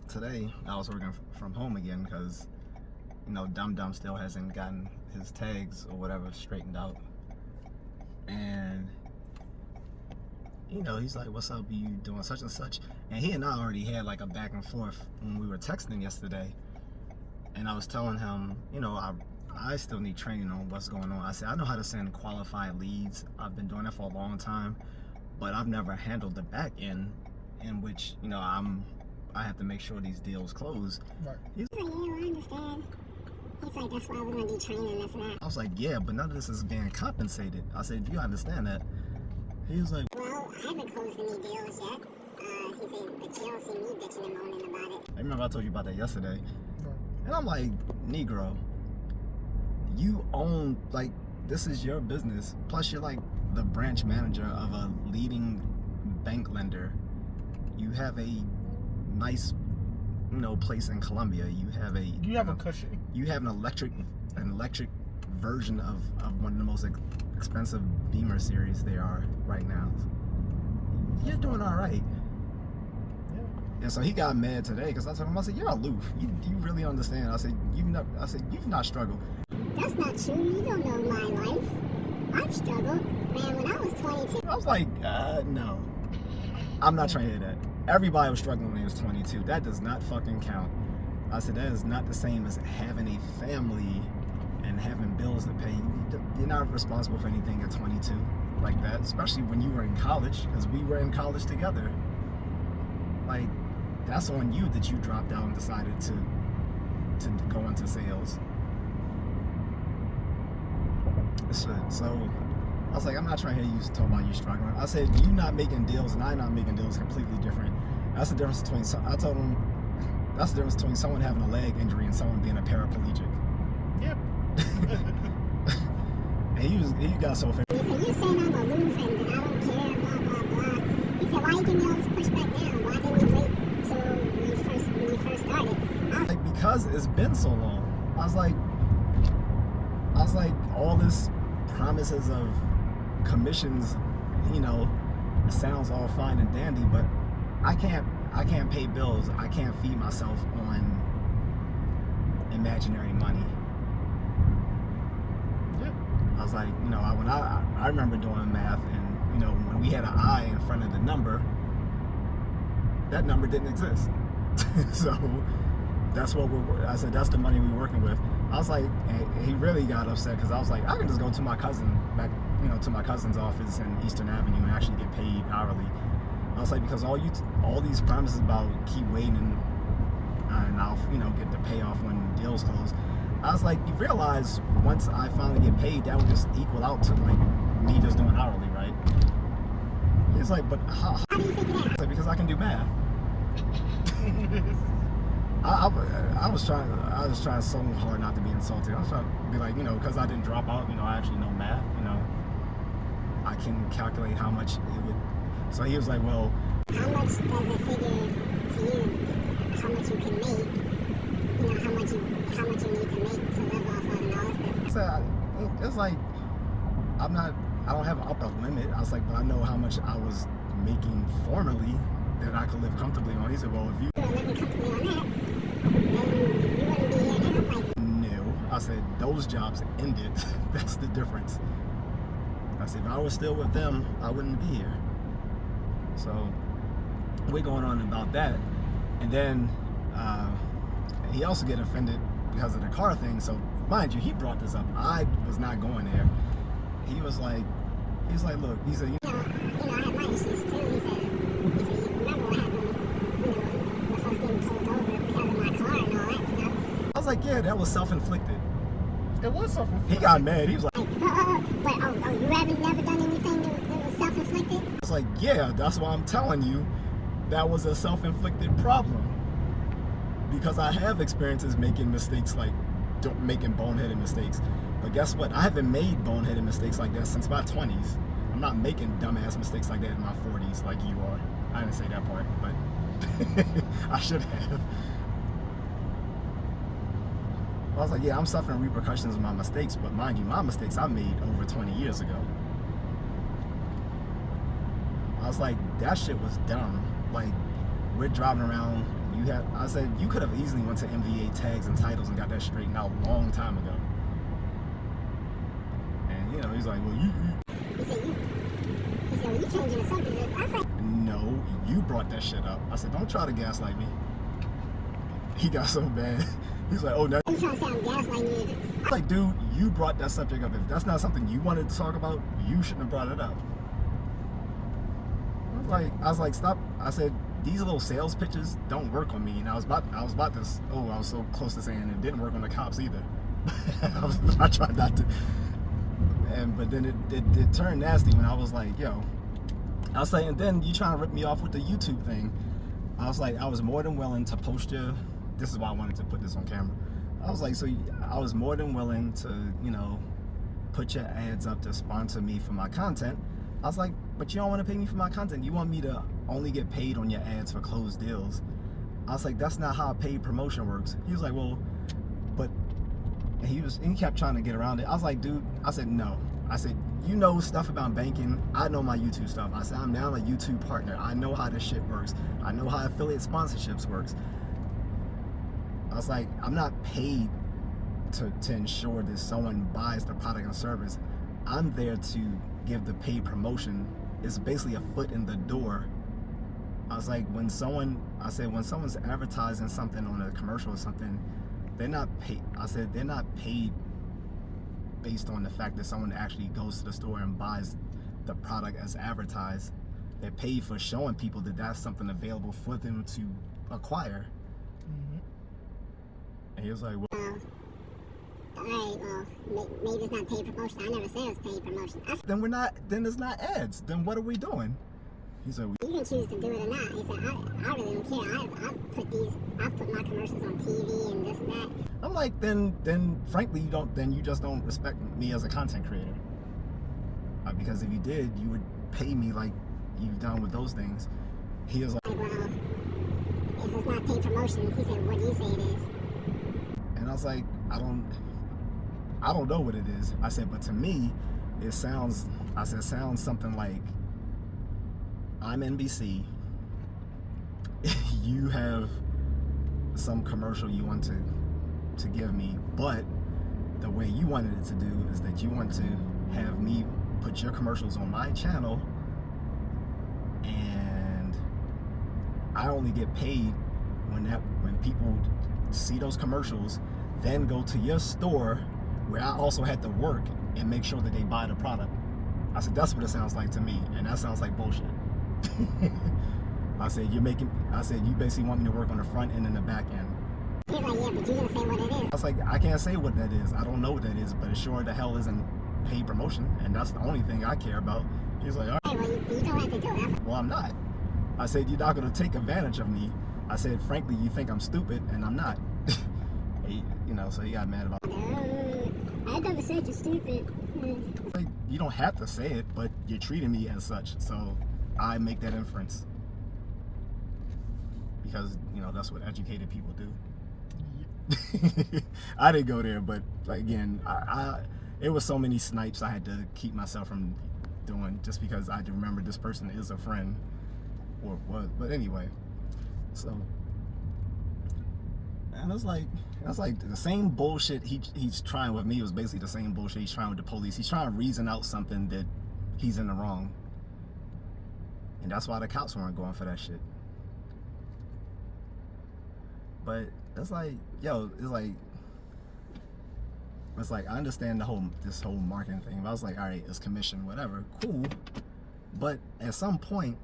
today I was working from home again because, you know, Dum Dum still hasn't gotten his tags or whatever straightened out. And, you know, he's like, what's up, you doing such and such? And he and I already had like a back and forth when we were texting yesterday. And I was telling him, you know, I still need training on what's going on. I said, I know how to send qualified leads. I've been doing it for a long time, but I've never handled the back end in which, you know, I have to make sure these deals close. Right. He's like, yeah, I understand. He's like, that's why we're going to do training, this and that. I was like, yeah, but none of this is being compensated. I said, do you understand that? He was like, well, I haven't closed any deals yet. He said, but you don't see me bitching and moaning about it. I remember I told you about that yesterday. Right. And I'm like, Negro, you own, like, this is your business. Plus, you're like the branch manager of a leading bank lender. You have a nice, you know, place in Colombia. You have a cushion. You have an electric version of one of the most expensive Beamer series there are right now. You're doing all right. Yeah. And so he got mad today because I told him, I said, you're aloof. You really understand. I said, you've not struggled. That's not true. You don't know my life. I've struggled. Man, when I was 22. I was like, no. I'm not trying to hear that. Everybody was struggling when he was 22. That does not fucking count. I said, that is not the same as having a family and having bills to pay. You're not responsible for anything at 22 like that, especially when you were in college, because we were in college together. Like, that's on you that you dropped out and decided to go into sales. So I was like, I'm not trying to hear you talk about you struggling. I said, you not making deals and I not making deals completely different. That's the difference between, I told him, that's the difference between someone having a leg injury and someone being a paraplegic. Yep. And he got so offended. He said, you're saying I'm aloof and I don't care, blah, blah, blah. He said, why you give me all this pushback now? Why didn't you wait till when you first started? I was Like, because it's been so long. I was like, all this promises of commissions, you know, it sounds all fine and dandy, but I can't pay bills. I can't feed myself on imaginary money. Yep. I was like, you know, I remember doing math, and you know, when we had an I in front of the number, that number didn't exist. So that's what I said, that's the money we're working with. I was like, and he really got upset because I was like, I can just go to my cousin back, you know, to my cousin's office in Eastern Avenue and actually get paid hourly. I was like, because all these promises about keep waiting and I'll, you know, get the payoff when deals close. I was like, you realize once I finally get paid, that would just equal out to like me just doing hourly, right? He's like, but how do you figure that? I was like, because I can do math. I was trying so hard not to be insulting. I was trying to be like, you know, because I didn't drop out, you know, I actually know math, you know, I can calculate how much it would. So he was like, well, how much does it figure to you? How much you can make? You know, how much you need to make to live off of and all that stuff. So it's like, I don't have an upper limit. I was like, but I know how much I was making formerly that I could live comfortably on. He said, well, if you were living comfortably on that, then you wouldn't be here now. Like, no. I said, those jobs ended. That's the difference. I said, if I was still with them, I wouldn't be here. So we're going on about that. And then he also get offended because of the car thing. So mind you, he brought this up. I was not going there. He was like, look, he said, you know, I had my issues too. He said, you remember what happened, you know, with us getting pulled over because of my car and all that stuff. I was like, yeah, that was self-inflicted. It was self-inflicted. He got mad. He was like, but you haven't never done anything that was self-inflicted? I was like, yeah, that's why I'm telling you that was a self-inflicted problem. Because I have experiences making mistakes, like making boneheaded mistakes. But guess what? I haven't made boneheaded mistakes like that since my 20s. I'm not making dumbass mistakes like that in my 40s like you are. I didn't say that part, but I should have. I was like, yeah, I'm suffering repercussions of my mistakes, but mind you, my mistakes I made over 20 years ago. I was like, that shit was dumb. Like, we're driving around, I said, you could have easily went to MVA tags and titles and got that straightened out a long time ago. And, you know, he's like, well, He said, well, you changing the subject. I said, no, you brought that shit up. I said, don't try to gaslight me. He got so bad. He's like, oh, no. you trying to say I'm gaslighting you? I'm like, dude, you brought that subject up. If that's not something you wanted to talk about, you shouldn't have brought it up. I was like, stop. I said, these little sales pitches don't work on me. And I was about to, I was so close to saying it didn't work on the cops either. I tried not to. But then it turned nasty when I was like, yo, I was like, and then you trying to rip me off with the YouTube thing. I was like, I was more than willing to post your, this is why I wanted to put this on camera. I was like, so I was more than willing to, you know, put your ads up to sponsor me for my content. I was like, but you don't want to pay me for my content. You want me to only get paid on your ads for closed deals. I was like, that's not how paid promotion works. He was like, well, but he kept trying to get around it. I was like, dude, I said, no. I said, you know stuff about banking. I know my YouTube stuff. I said, I'm now a YouTube partner. I know how this shit works. I know how affiliate sponsorships works. I was like, I'm not paid to ensure that someone buys the product and service. I'm there to give the paid promotion. It's basically a foot in the door. I was like, when someone's advertising something on a commercial or something, they're not paid. I said, they're not paid based on the fact that someone actually goes to the store and buys the product as advertised. They're paid for showing people that that's something available for them to acquire. And he was like, well, alright, well, maybe it's not paid promotion. I never said it was paid promotion. then it's not ads. Then what are we doing? He said, you can choose to do it or not. He said, I really don't care. I've put my commercials on TV and this and that. I'm like, then frankly, you just don't respect me as a content creator. Because if you did, you would pay me like you've done with those things. He was like, well, if it's not paid promotion, he said, what do you say it is? and I was like, I don't know what it is. I said, but to me, it sounds something like, I'm NBC, you have some commercial you want to give me, but the way you wanted it to do is that you want to have me put your commercials on my channel, and I only get paid when people see those commercials, then go to your store where I also had to work and make sure that they buy the product. I said, that's what it sounds like to me, and that sounds like bullshit. I said, you basically want me to work on the front end and the back end. He's like, yeah, but you didn't say what it is. I was like, I can't say what that is. I don't know what that is, but it sure the hell isn't paid promotion, and that's the only thing I care about. He's like, all right. Hey, well, you don't have to do it. Well, I'm not. I said, you're not going to take advantage of me. I said, frankly, you think I'm stupid, and I'm not. So he got mad about it. I never said you're stupid. Like, you don't have to say it, but you're treating me as such, so I make that inference. Because, that's what educated people do. I didn't go there, but again, it was so many snipes I had to keep myself from doing, just because I had to remember this person is a friend, or was. But anyway, so, and that's like the same bullshit he's trying with me was basically the same bullshit he's trying with the police. He's trying to reason out something that he's in the wrong, and that's why the cops weren't going for that shit. But it's like, it's like I understand this whole marketing thing. But I was like, all right, it's commission, whatever, cool. But at some point,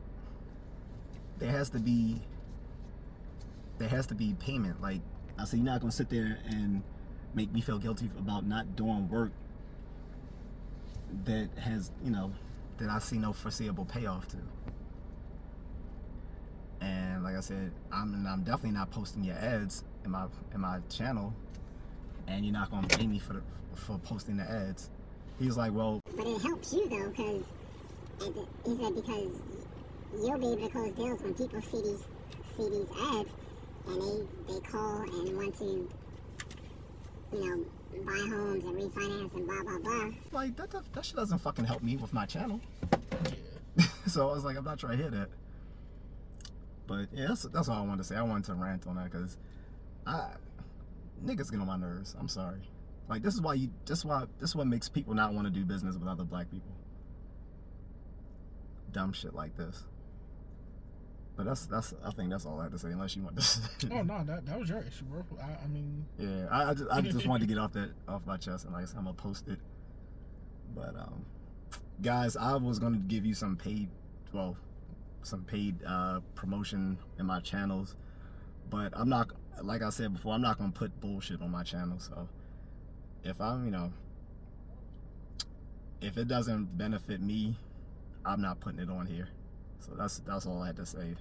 there has to be payment. Like I said, you're not gonna sit there and make me feel guilty about not doing work that has, that I see no foreseeable payoff to. And like I said, I'm definitely not posting your ads in my channel, and you're not gonna pay me for posting the ads. He's like, well, but it helps you though, because he said because you'll be able to close deals when people see these ads, and they call and want to, buy homes and refinance and blah blah blah. Like that shit doesn't fucking help me with my channel. Yeah. So I was like, I'm not trying to hear that. But yeah, that's all I wanted to say. I wanted to rant on that because niggas get on my nerves. I'm sorry. Like this is what makes people not want to do business with other black people. Dumb shit like this. But I think that's all I have to say. Unless you want to. Oh no, that was your issue, bro. I mean. Yeah, I just wanted to get off my chest, and like I said, I'm gonna post it. But guys, I was gonna give you some paid promotion in my channels, but I'm not. Like I said before, I'm not gonna put bullshit on my channel. So if if it doesn't benefit me, I'm not putting it on here. So that's all I had to say.